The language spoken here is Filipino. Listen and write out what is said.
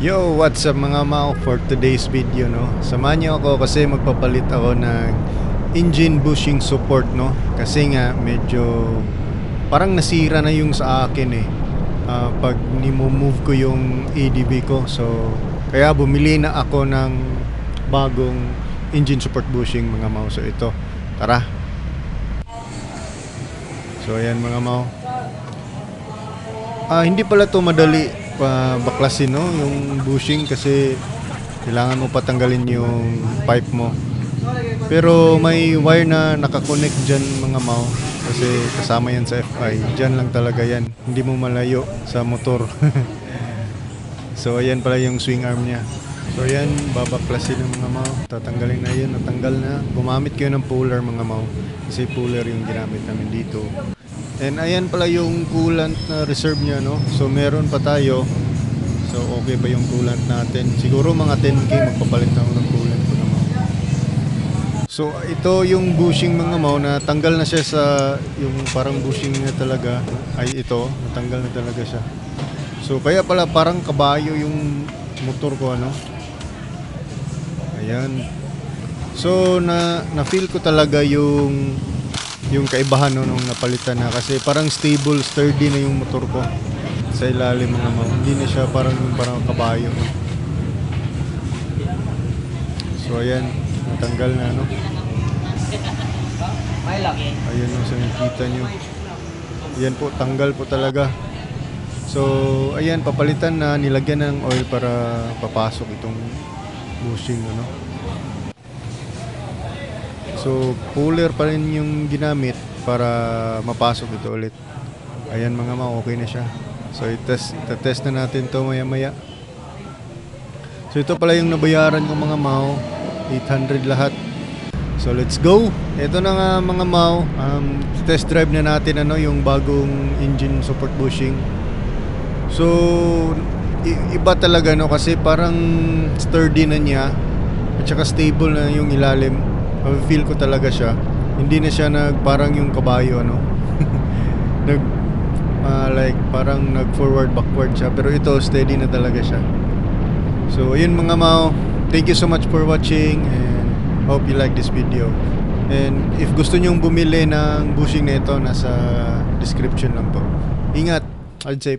Yo, what's up mga Mao for today's video, no? Samahan niyo ako kasi magpapalit ako ng engine bushing support, no? Kasi nga medyo parang nasira na yung sa akin eh. Pag ni-move ko yung ADB ko. So, kaya bumili na ako ng bagong engine support bushing mga Mao. So, ito. Tara. So, ayan mga Mao. Hindi pala to madali baklasin, no, yung bushing kasi kailangan mo patanggalin yung pipe mo. Pero may wire na nakakonect dyan mga Mao kasi kasama yan sa FI. Dyan lang talaga yan. Hindi mo malayo sa motor. So ayan pala yung swing arm niya. So ayan, babaklasin ng mga Mao. Tatanggalin na yun. Natanggal na. Gumamit kayo ng puller mga Mao kasi puller yung ginamit namin dito. And ayan pala yung coolant na reserve niya, no? So meron pa tayo. So okay pa yung coolant natin. Siguro mga 10k magpapalit na ako ng coolant mga Mao. So ito yung bushing mga Mao, na tanggal na siya sa yung parang bushing niya talaga. Ay ito, natanggal na talaga siya. So kaya pala parang kabayo yung motor ko, ano? Ayan. So na-feel ko talaga yung kaibahan, no, nung napalitan na kasi parang stable, sturdy na yung motor ko sa ilalim mga Mao. Hindi na siya parang kabayo. So ayan, natanggal na, no. Ayan yung sa nakita nyo. Ayan po, tanggal po talaga. So ayan, papalitan na, nilagyan ng oil para papasok itong bushing, ano. So, puller pa rin yung ginamit para mapasok ito ulit. Ayan mga Mao, okay na siya. So, itetest na natin to maya-maya. So, ito pala yung nabayaran ko mga Mao. 800 lahat. So, let's go! Ito na nga mga Mao. Test drive na natin yung bagong engine support bushing. So, iba talaga, no, kasi parang sturdy na niya. At saka stable na yung ilalim. Feel ko talaga siya. Hindi na siya parang yung kabayo, ano. Like parang nag forward backward siya, pero ito steady na talaga siya. So ayun mga Mao, thank you so much for watching and hope you like this video. And if gusto nyong bumili ng bushing na ito, nasa description lang po. Ingat, I'd say